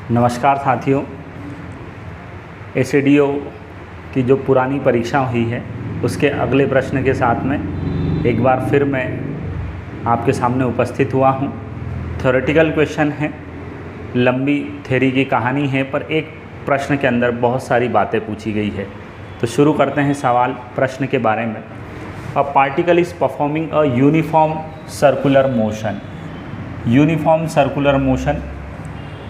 नमस्कार साथियों। एसएडीओ की जो पुरानी परीक्षा हुई है उसके अगले प्रश्न के साथ में एक बार फिर मैं आपके सामने उपस्थित हुआ हूँ। थ्योरेटिकल क्वेश्चन है, लंबी थ्योरी की कहानी है, पर एक प्रश्न के अंदर बहुत सारी बातें पूछी गई है। तो शुरू करते हैं सवाल प्रश्न के बारे में। A particle is performing a uniform circular motion. Uniform circular motion,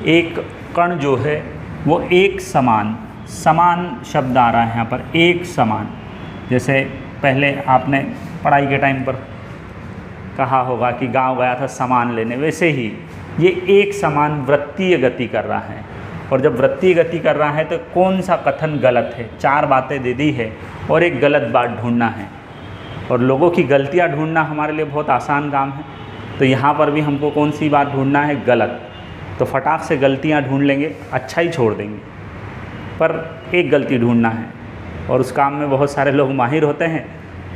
एक कण जो है वो एक समान शब्द आ रहा है यहाँ पर, एक समान। जैसे पहले आपने पढ़ाई के टाइम पर कहा होगा कि गांव गया था सामान लेने, वैसे ही ये एक समान वृत्तीय गति कर रहा है। और जब वृत्तीय गति कर रहा है तो कौन सा कथन गलत है? 4 बातें दे दी है और एक गलत बात ढूंढना है। और लोगों की गलतियाँ ढूंढना हमारे लिए बहुत आसान काम है। तो यहाँ पर भी हमको कौन सी बात ढूंढना है? गलत। तो फटाक से गलतियाँ ढूंढ लेंगे, अच्छा ही छोड़ देंगे, पर एक गलती ढूंढना है और उस काम में बहुत सारे लोग माहिर होते हैं।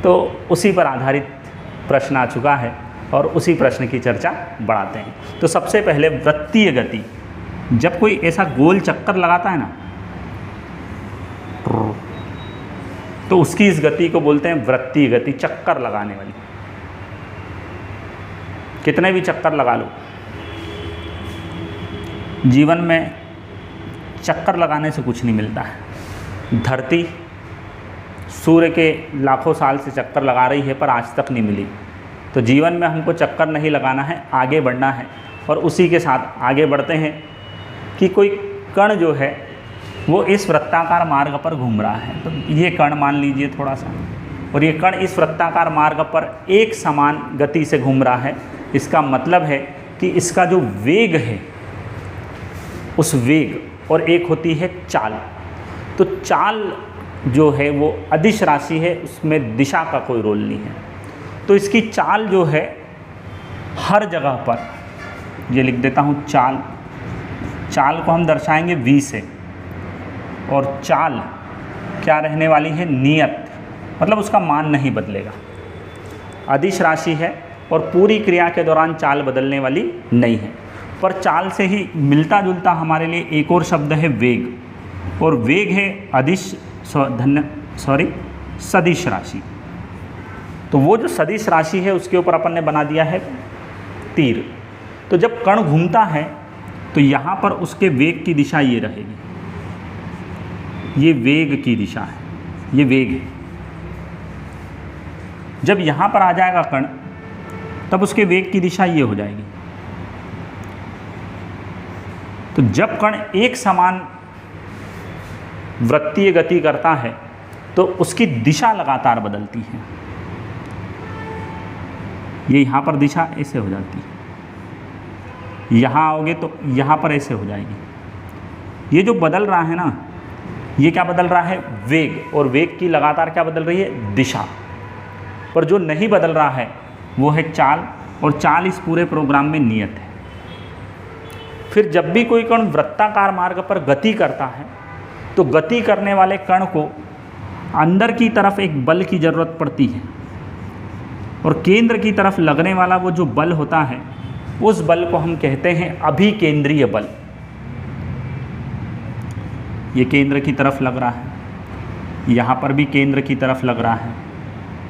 तो उसी पर आधारित प्रश्न आ चुका है और उसी प्रश्न की चर्चा बढ़ाते हैं। तो सबसे पहले वृत्तीय गति, जब कोई ऐसा गोल चक्कर लगाता है ना, तो उसकी इस गति को बोलते हैं वृत्तीय गति, चक्कर लगाने वाली। कितने भी चक्कर लगा लो, जीवन में चक्कर लगाने से कुछ नहीं मिलता है। धरती सूर्य के लाखों साल से चक्कर लगा रही है पर आज तक नहीं मिली। तो जीवन में हमको चक्कर नहीं लगाना है, आगे बढ़ना है। और उसी के साथ आगे बढ़ते हैं कि कोई कण जो है वो इस वृत्ताकार मार्ग पर घूम रहा है। तो ये कण मान लीजिए थोड़ा सा, और ये कण इस वृत्ताकार मार्ग पर एक समान गति से घूम रहा है। इसका मतलब है कि इसका जो वेग है, उस वेग, और एक होती है चाल। तो चाल जो है वो अदिश राशि है, उसमें दिशा का कोई रोल नहीं है। तो इसकी चाल जो है हर जगह पर, ये लिख देता हूँ चाल, चाल को हम दर्शाएंगे v से। और चाल क्या रहने वाली है? नियत, मतलब उसका मान नहीं बदलेगा। अदिश राशि है और पूरी क्रिया के दौरान चाल बदलने वाली नहीं है। पर चाल से ही मिलता जुलता हमारे लिए एक और शब्द है वेग, और वेग है सदिश राशि। तो वो जो सदिश राशि है उसके ऊपर अपन ने बना दिया है तीर। तो जब कण घूमता है तो यहाँ पर उसके वेग की दिशा ये रहेगी, ये वेग की दिशा है, ये वेग है। जब यहाँ पर आ जाएगा कण, तब उसके वेग की दिशा ये हो जाएगी। तो जब कण एक समान वृत्तीय गति करता है तो उसकी दिशा लगातार बदलती है। ये यहाँ पर दिशा ऐसे हो जाती है, यहाँ आओगे तो यहाँ पर ऐसे हो जाएगी। ये जो बदल रहा है ना, ये क्या बदल रहा है? वेग। और वेग की लगातार क्या बदल रही है? दिशा। पर जो नहीं बदल रहा है वो है चाल, और चाल इस पूरे प्रोग्राम में नियत है। फिर जब भी कोई कण वृत्ताकार मार्ग पर गति करता है तो गति करने वाले कण को अंदर की तरफ एक बल की ज़रूरत पड़ती है, और केंद्र की तरफ लगने वाला वो जो बल होता है, उस बल को हम कहते हैं अभिकेंद्रीय बल। ये केंद्र की तरफ लग रहा है, यहाँ पर भी केंद्र की तरफ लग रहा है,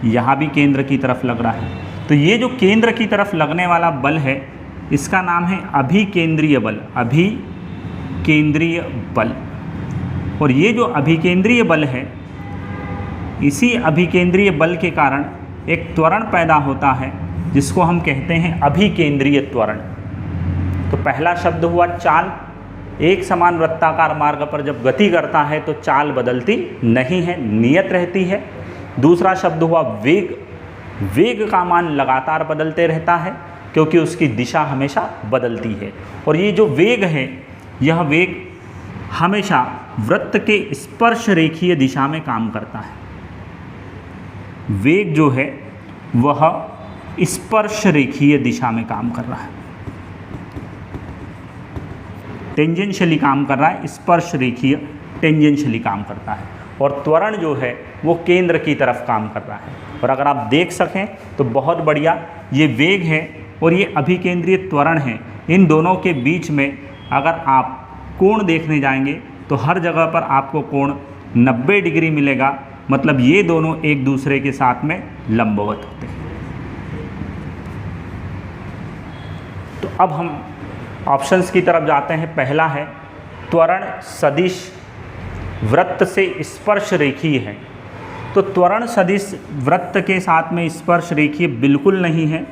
यहाँ भी केंद्र की तरफ लग रहा है। तो ये जो केंद्र की तरफ लगने वाला बल है, इसका नाम है अभिकेंद्रीय बल, अभिकेंद्रीय बल। और ये जो अभिकेंद्रीय बल है, इसी अभिकेंद्रीय बल के कारण एक त्वरण पैदा होता है जिसको हम कहते हैं अभिकेंद्रीय त्वरण। तो पहला शब्द हुआ चाल, एक समान वृत्ताकार मार्ग पर जब गति करता है तो चाल बदलती नहीं है, नियत रहती है। दूसरा शब्द हुआ वेग, वेग का मान लगातार बदलते रहता है क्योंकि उसकी दिशा हमेशा बदलती है। और ये जो वेग है, यह वेग हमेशा वृत्त के स्पर्श रेखीय दिशा में काम करता है। वेग जो है वह स्पर्श रेखीय दिशा में काम कर रहा है, टेंजेंशियली काम कर रहा है, स्पर्श रेखीय टेंजेंशियली काम करता है। और त्वरण जो है वो केंद्र की तरफ काम कर रहा है। और अगर आप देख सकें तो बहुत बढ़िया, ये वेग है और ये अभिकेंद्रीय त्वरण है। इन दोनों के बीच में अगर आप कोण देखने जाएंगे तो हर जगह पर आपको कोण 90 डिग्री मिलेगा, मतलब ये दोनों एक दूसरे के साथ में लंबवत होते हैं। तो अब हम ऑप्शंस की तरफ जाते हैं। पहला है त्वरण सदिश वृत्त से स्पर्श रेखीय है। तो त्वरण सदिश वृत्त के साथ में स्पर्श रेखीय बिल्कुल नहीं है।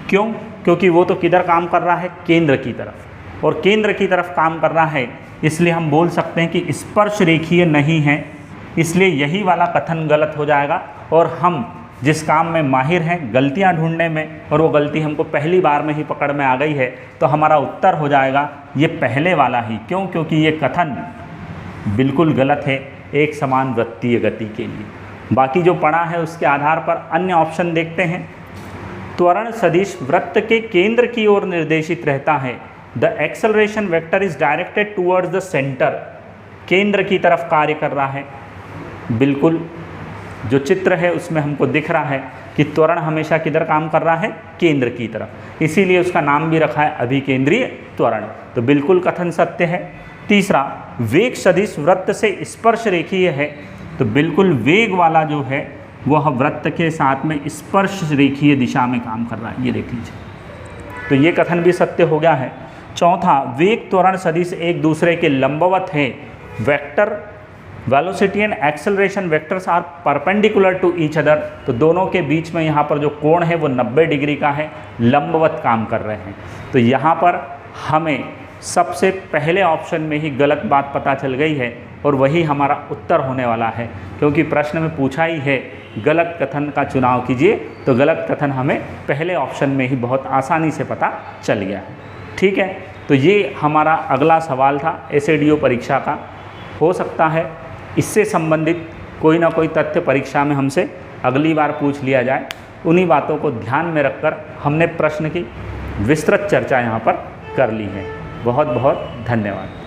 क्यों? क्योंकि वो तो किधर काम कर रहा है, केंद्र की तरफ, और केंद्र की तरफ काम कर रहा है, इसलिए हम बोल सकते हैं कि स्पर्श रेखीय नहीं है। इसलिए यही वाला कथन गलत हो जाएगा। और हम जिस काम में माहिर हैं गलतियां ढूंढने में, और वो गलती हमको पहली बार में ही पकड़ में आ गई है, तो हमारा उत्तर हो जाएगा ये पहले वाला ही। क्यों? क्योंकि ये कथन बिल्कुल गलत है एक समान वृत्तीय गति के लिए। बाकी जो पढ़ा है उसके आधार पर अन्य ऑप्शन देखते हैं। त्वरण सदिश वृत्त के केंद्र की ओर निर्देशित रहता है। The acceleration vector is directed towards the centre. केंद्र की तरफ कार्य कर रहा है। बिल्कुल जो चित्र है उसमें हमको दिख रहा है कि त्वरण हमेशा किधर काम कर रहा है, केंद्र की तरफ, इसीलिए उसका नाम भी रखा है अभिकेंद्रीय त्वरण। तो बिल्कुल कथन सत्य है। तीसरा, वेग सदिश वृत्त से स्पर्श रेखीय है। तो बिल्कुल वेग वाला जो है वह वृत्त के साथ में स्पर्श रेखीय दिशा में काम कर रहा है, ये देख लीजिए। तो ये कथन भी सत्य हो गया है। चौथा, वेग त्वरण सदिश एक दूसरे के लंबवत है। Vector velocity and acceleration vectors are perpendicular to each other. तो दोनों के बीच में यहाँ पर जो कोण है वो 90 डिग्री का है, लंबवत काम कर रहे हैं। तो यहाँ पर हमें सबसे पहले ऑप्शन में ही गलत बात पता चल गई है, और वही हमारा उत्तर होने वाला है। क्योंकि प्रश्न में पूछा ही है गलत कथन का चुनाव कीजिए, तो गलत कथन हमें पहले ऑप्शन में ही बहुत आसानी से पता चल गया है। ठीक है, तो ये हमारा अगला सवाल था एसएडीओ परीक्षा का। हो सकता है इससे संबंधित कोई ना कोई तथ्य परीक्षा में हमसे अगली बार पूछ लिया जाए। उन्हीं बातों को ध्यान में रखकर हमने प्रश्न की विस्तृत चर्चा यहाँ पर कर ली है। बहुत बहुत धन्यवाद।